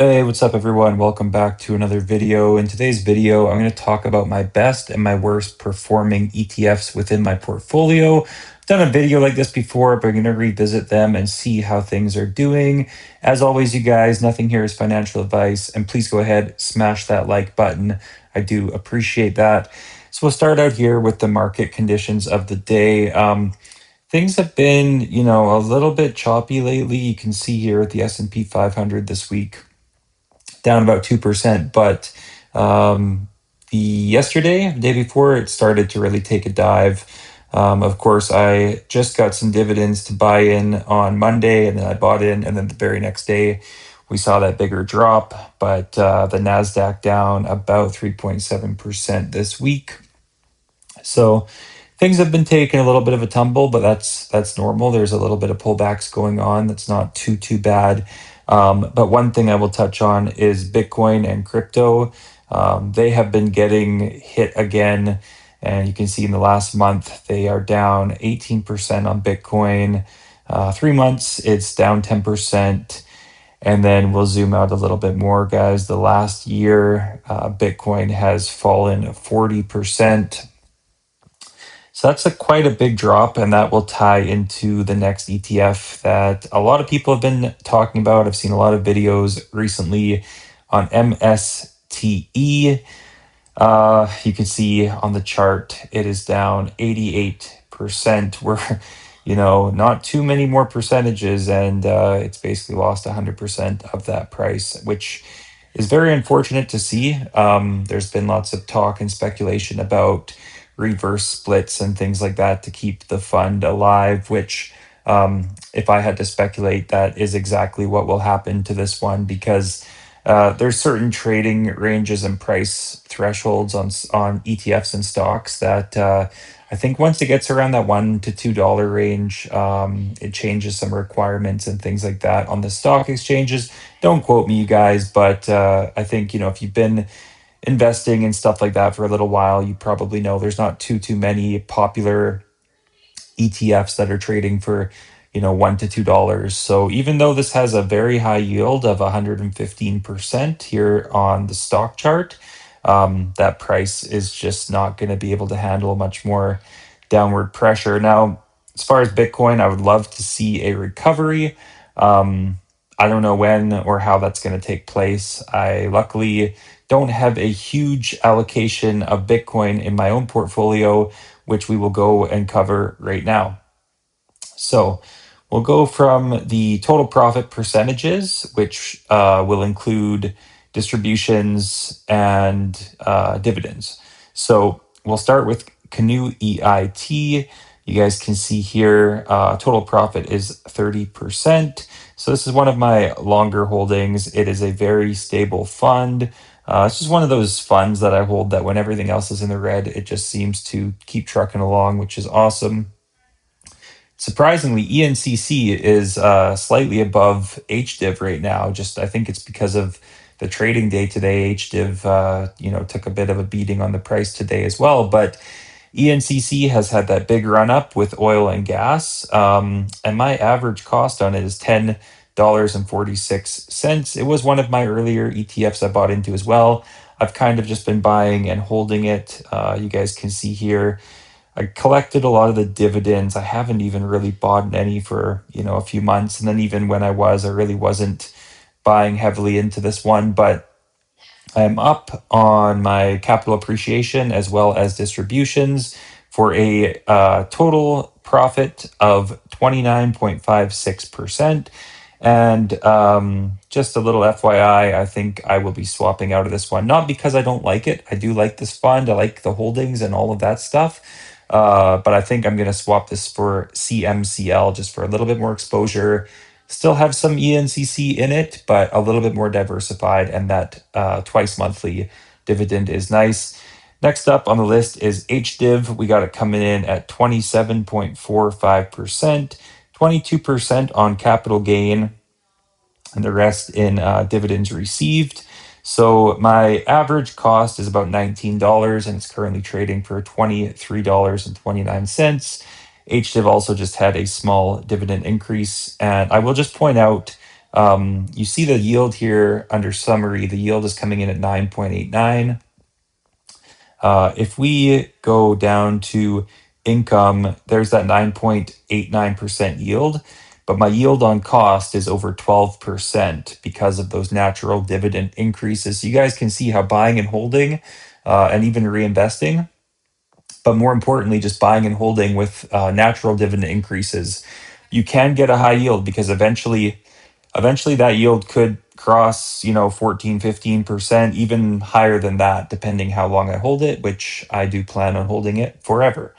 Hey, what's up, everyone? Welcome back to another video. In today's video, I'm going to talk about my best and my worst performing ETFs within my portfolio. I've done a video like this before, but I'm going to revisit them and see how things are doing. As always, you guys, nothing here is financial advice, and please go ahead, smash that like button. I do appreciate that. So we'll start out here with the market conditions of the day. Things have been, a little bit choppy lately. You can see here at the S&P 500 this week down about 2%. But the day before, it started to really take a dive. Of course, I just got some dividends to buy in on Monday, and then I bought in, and then the very next day, we saw that bigger drop. But the Nasdaq down about 3.7% this week. So things have been taking a little bit of a tumble, but that's normal. There's a little bit of pullbacks going on. That's not too bad. But one thing I will touch on is Bitcoin and crypto. They have been getting hit again, and you can see in the last month they are down 18% on Bitcoin. 3 months, it's down 10%. And then we'll zoom out a little bit more, guys. The last year, Bitcoin has fallen 40%. So that's quite a big drop, and that will tie into the next ETF that a lot of people have been talking about. I've seen a lot of videos recently on MSTE. You can see on the chart it is down 88%. We're, not too many more percentages, and it's basically lost 100% of that price, which is very unfortunate to see. There's been lots of talk and speculation about reverse splits and things like that to keep the fund alive, which, if I had to speculate, that is exactly what will happen to this one because there's certain trading ranges and price thresholds on ETFs and stocks that I think once it gets around that $1 to $2 range, it changes some requirements and things like that on the stock exchanges. Don't quote me, you guys, but I think if you've been investing and stuff like that for a little while, you probably know there's not too many popular ETFs that are trading for $1 to $2. So even though this has a very high yield of 115% here on the stock chart, that price is just not going to be able to handle much more downward pressure. Now, as far as Bitcoin, I would love to see a recovery. I don't know when or how that's going to take place. I luckily don't have a huge allocation of Bitcoin in my own portfolio, which we will go and cover right now. So we'll go from the total profit percentages, which will include distributions and dividends. So we'll start with Canoe EIT. You guys can see here, total profit is 30%. So this is one of my longer holdings. It is a very stable fund. It's just one of those funds that I hold that when everything else is in the red, it just seems to keep trucking along, which is awesome. Surprisingly, ENCC is slightly above HDIV right now. Just I think it's because of the trading day today. HDIV, took a bit of a beating on the price today as well. But ENCC has had that big run up with oil and gas, and my average cost on it is $10.46. It was one of my earlier ETFs I bought into as well. I've kind of just been buying and holding it. You guys can see here. I collected a lot of the dividends. I haven't even really bought any for, a few months. And then even when I was, I really wasn't buying heavily into this one, but I'm up on my capital appreciation as well as distributions for a total profit of 29.56%. And just a little FYI, I think I will be swapping out of this one. Not because I don't like it. I do like this fund. I like the holdings and all of that stuff. But I think I'm going to swap this for CMCL just for a little bit more exposure. Still have some ENCC in it, but a little bit more diversified. And that twice monthly dividend is nice. Next up on the list is HDIV. We got it coming in at 27.45%, 22% on capital gain, and the rest in dividends received. So my average cost is about $19, and it's currently trading for $23.29. HDIV also just had a small dividend increase, and I will just point out You see the yield here under summary. The yield is coming in at 9.89. If we go down to income, there's that 9.89% yield, but my yield on cost is over 12% because of those natural dividend increases. So you guys can see how buying and holding and even reinvesting, but more importantly, just buying and holding with natural dividend increases, you can get a high yield because eventually that yield could cross 14, 15%, even higher than that, depending how long I hold it, which I do plan on holding it forever.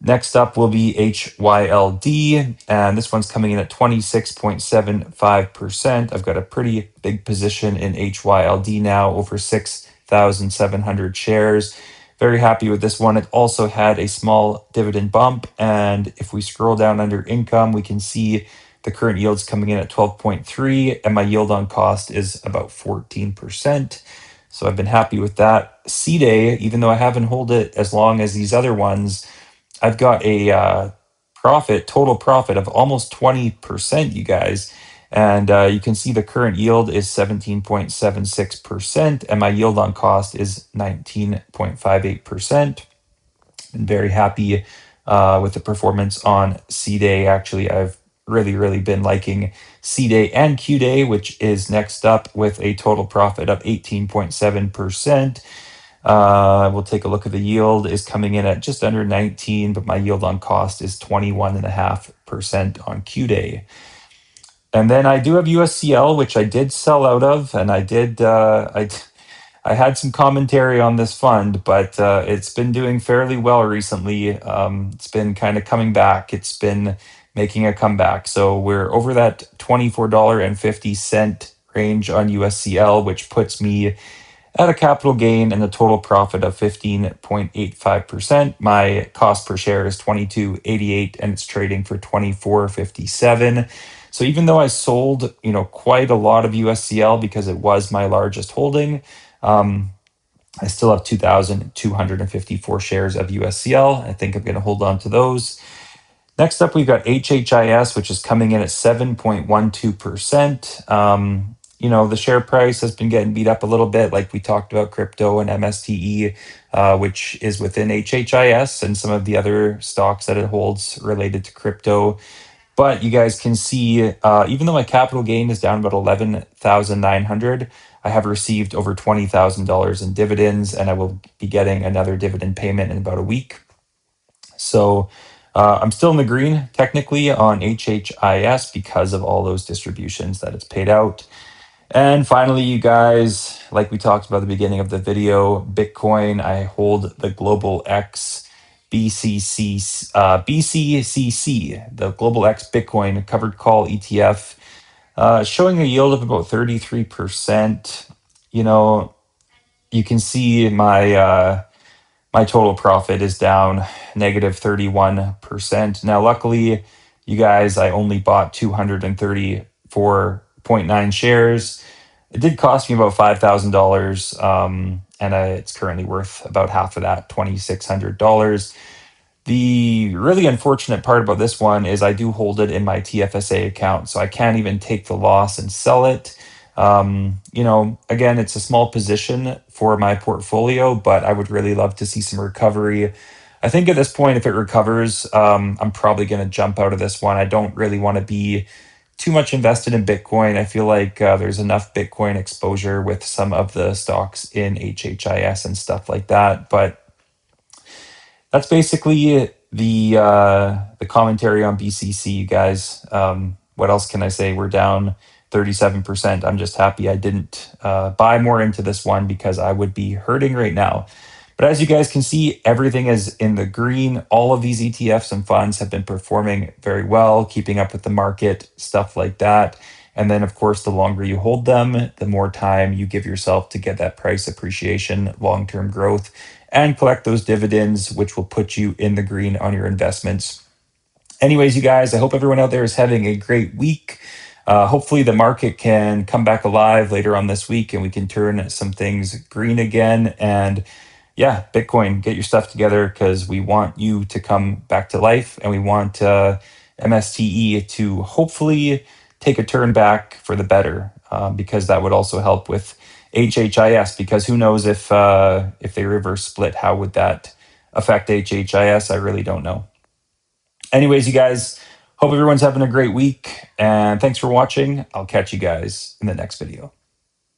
Next up will be HYLD, and this one's coming in at 26.75%. I've got a pretty big position in HYLD now, over 6,700 shares. Very happy with this one. It also had a small dividend bump, and if we scroll down under income, we can see the current yield's coming in at 12.3, and my yield on cost is about 14%. So I've been happy with that. C-Day, even though I haven't held it as long as these other ones, I've got a total profit of almost 20%, you guys. And you can see the current yield is 17.76%, and my yield on cost is 19.58%. I'm very happy with the performance on C Day. Actually, I've really been liking C Day and Q Day, which is next up with a total profit of 18.7%. We'll take a look at the yield is coming in at just under 19, but my yield on cost is 21.5% on Q Day. And then I do have USCL, which I did sell out of, and I had some commentary on this fund, but it's been doing fairly well recently. It's been kind of coming back. It's been making a comeback. So we're over that $24.50 range on USCL, which puts me at a capital gain and a total profit of 15.85%. My cost per share is 22.88 and it's trading for 24.57. So even though I sold, quite a lot of USCL because it was my largest holding, I still have 2,254 shares of USCL. I think I'm going to hold on to those. Next up, we've got HHIS, which is coming in at 7.12%. The share price has been getting beat up a little bit, like we talked about crypto and MSTE, which is within HHIS and some of the other stocks that it holds related to crypto. But you guys can see, even though my capital gain is down about 11,900, I have received over $20,000 in dividends, and I will be getting another dividend payment in about a week. So I'm still in the green technically on HHIS because of all those distributions that it's paid out. And finally, you guys, like we talked about at the beginning of the video, Bitcoin, I hold the Global X BCCC, the Global X Bitcoin covered call ETF, showing a yield of about 33%. You can see my total profit is down negative 31%. Now, luckily, you guys, I only bought 234.9 shares. It did cost me about $5,000, and it's currently worth about half of that, $2,600. The really unfortunate part about this one is I do hold it in my TFSA account, so I can't even take the loss and sell it. Again, it's a small position for my portfolio, but I would really love to see some recovery. I think at this point, if it recovers, I'm probably going to jump out of this one. I don't really want to be too much invested in Bitcoin. I feel like there's enough Bitcoin exposure with some of the stocks in HHIS and stuff like that. But that's basically the commentary on BCC, you guys. What else can I say? We're down 37%. I'm just happy I didn't buy more into this one because I would be hurting right now. But as you guys can see, everything is in the green. All of these ETFs and funds have been performing very well, keeping up with the market, stuff like that. And then, of course, the longer you hold them, the more time you give yourself to get that price appreciation, long-term growth, and collect those dividends, which will put you in the green on your investments. Anyways, you guys, I hope everyone out there is having a great week. Hopefully the market can come back alive later on this week and we can turn some things green again. And yeah, Bitcoin, get your stuff together because we want you to come back to life and we want MSTE to hopefully take a turn back for the better, because that would also help with HHIS. Because who knows if they reverse split, how would that affect HHIS? I really don't know. Anyways, you guys, hope everyone's having a great week, and thanks for watching. I'll catch you guys in the next video.